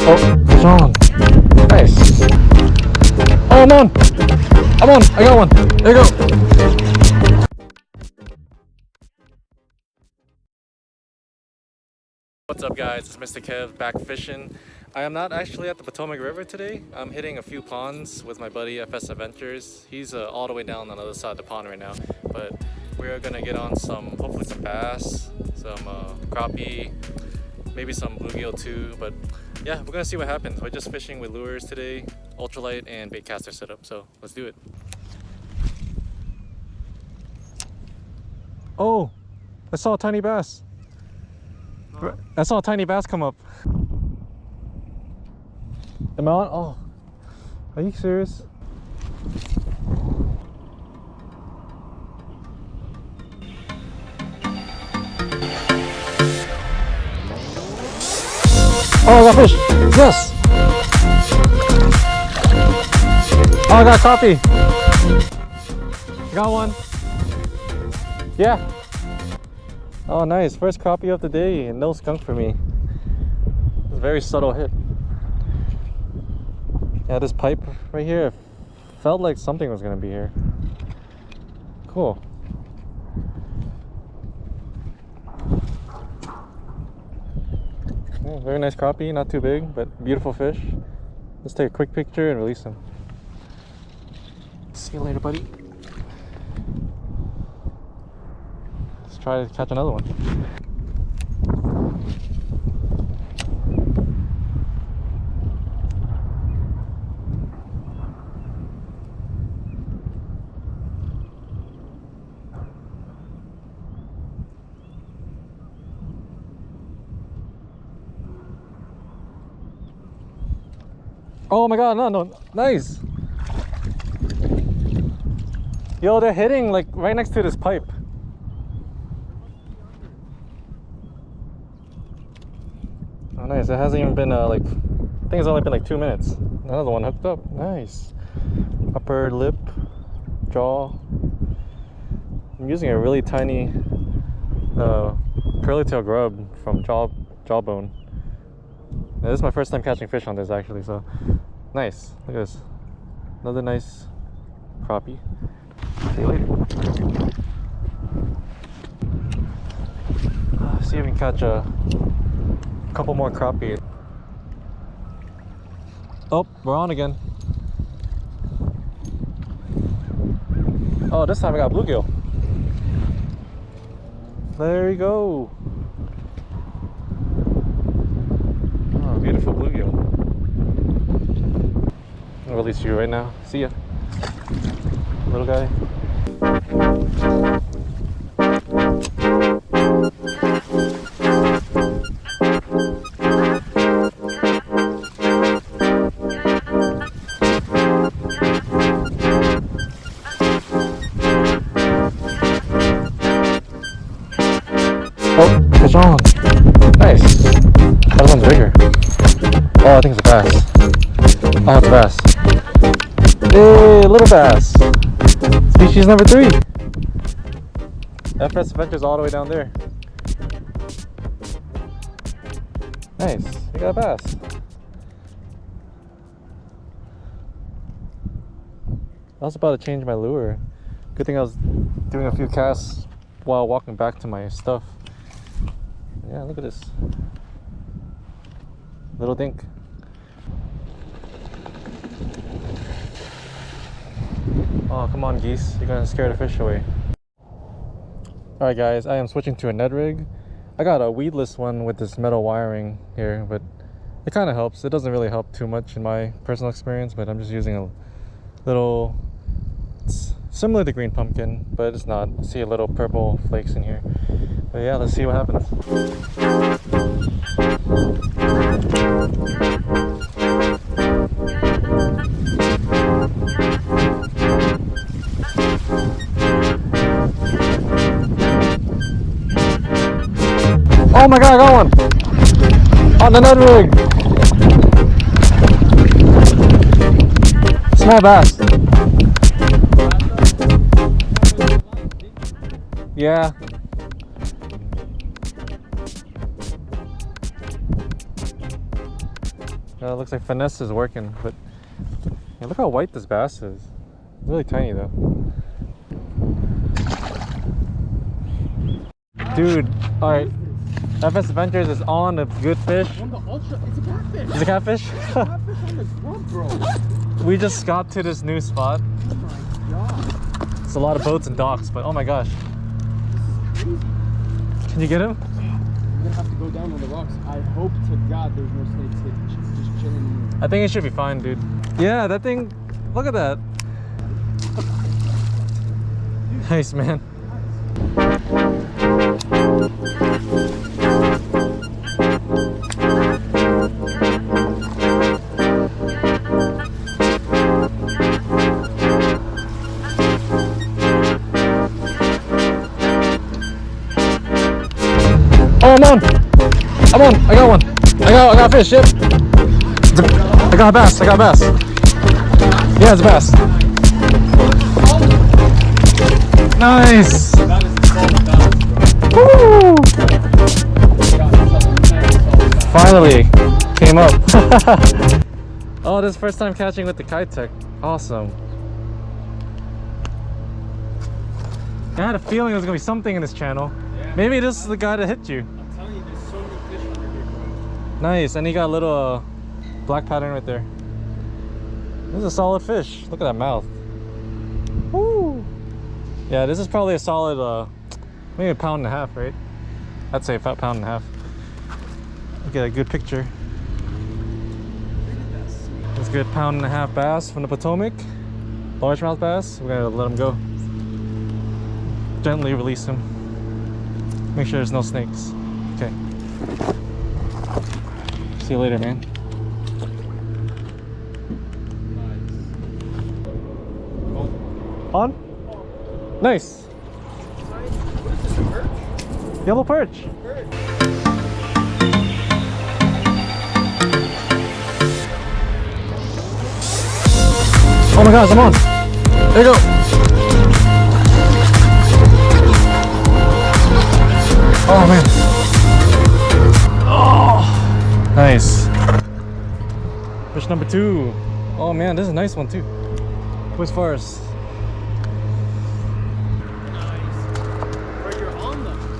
Oh, it's on. Nice. Oh, I'm on. I'm on. I got one. There you go. What's up, guys? It's Mr. Kev back fishing. I am not actually at the Potomac River today. I'm hitting a few ponds with my buddy FS Adventures. He's all the way down on the other side of the pond right now. But we're gonna get on hopefully some bass, some crappie, maybe some bluegill too. But yeah, we're gonna see what happens. We're just fishing with lures today, ultralight and baitcaster setup. So let's do it. Oh, I saw a tiny bass. I saw a tiny bass come up. Am I on? Oh, are you serious? Oh, I got fish! Yes! Oh, I got crappie! Got one! Yeah! Oh, nice. First crappie of the day and no skunk for me. It's a very subtle hit. Yeah, this pipe right here felt like something was gonna be here. Cool. Yeah, very nice crappie, not too big, but beautiful fish. Let's take a quick picture and release him. See you later, buddy. Try to catch another one. Oh my god, no, nice. Yo, they're hitting like right next to this pipe. Oh, nice. It hasn't even been I think it's only been like 2 minutes. Another one hooked up. Nice. Upper lip, jaw. I'm using a really tiny curly tail grub from Jawbone. Now, this is my first time catching fish on this actually, so nice. Look at this. Another nice crappie. See you later. See if we can catch a couple more crappie. Oh, we're on again. Oh, this time I got bluegill. There you go. Oh, beautiful bluegill. I'll release you right now. See ya, little guy. Oh, fish on. Nice. That one's bigger. Oh, I think it's a bass. Oh, it's a bass. Hey, little bass. Species number 3. FS Adventures all the way down there. Nice. You got a bass. I was about to change my lure. Good thing I was doing a few casts while walking back to my stuff. Yeah, look at this. Little dink. Oh, come on, geese. You're gonna scare the fish away. Alright guys, I am switching to a Ned rig. I got a weedless one with this metal wiring here, but it kind of helps. It doesn't really help too much in my personal experience, but I'm just using a little... It's similar to green pumpkin, but it's not. See a little purple flakes in here. But yeah, let's see what happens. Oh my god, I got one! On the Ned rig! Small bass. Yeah. Looks like Finesse is working, but yeah, look how white this bass is. It's really tiny though. Dude, alright. FS Adventures is on a good fish. On the ultra, it's a catfish. It's a catfish? It's a catfish on the Grub, bro. We just got to this new spot. Oh my god. It's a lot of boats and docks, but oh my gosh. This is crazy. Can you get him? I'm gonna have to go down on the rocks. I hope to God there's no snakes just chilling in here. I think it should be fine, dude. Yeah, that thing, look at that. Nice, man. Oh, I'm on! I'm on! I got one! I got a fish, yep! I got a bass, I got a bass. Yeah, it's a bass. Nice! Woo! Finally! Came up. Oh, this is first time catching with the Keitech. Awesome. I had a feeling there was going to be something in this channel. Yeah. Maybe this is the guy that hit you. I'm telling you, there's so many fish under here, bro. Nice, and he got a little black pattern right there. This is a solid fish. Look at that mouth. Woo! Yeah, this is probably a solid, maybe 1.5 pounds, right? I'd say about 1.5 pounds. Get a good picture. Let's get 1.5 pounds bass from the Potomac. Largemouth bass. We're gonna let him go. Gently release him. Make sure there's no snakes. Okay. See you later, man. On? Nice. What is this, a perch? Yellow perch. Oh my gosh, I'm on. There you go. Oh man. Oh, nice. Fish number 2. Oh man, this is a nice one too. Where's Forrest?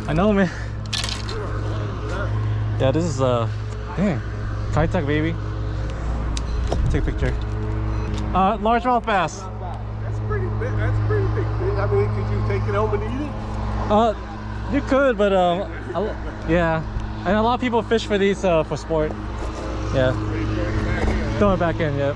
I know, man. Yeah, this is dang, Keitech, baby. Take a picture. Largemouth bass. That's pretty big. That's pretty big fish. I mean, could you take it home and eat it? You could, but yeah. And a lot of people fish for these for sport. Yeah. Throw it back in, yeah.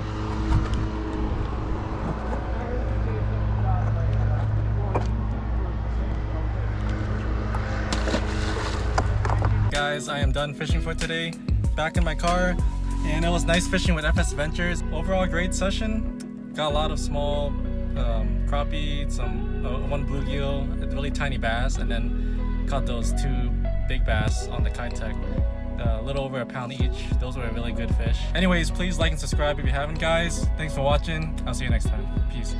Guys, I am done fishing for today. Back in my car, and it was nice fishing with FS Adventures. Overall, great session. Got a lot of small crappie, some one bluegill, a really tiny bass, and then caught those 2 big bass on the Keitech. A little over 1 pound each. Those were really good fish. Anyways, please like and subscribe if you haven't, guys. Thanks for watching. I'll see you next time. Peace.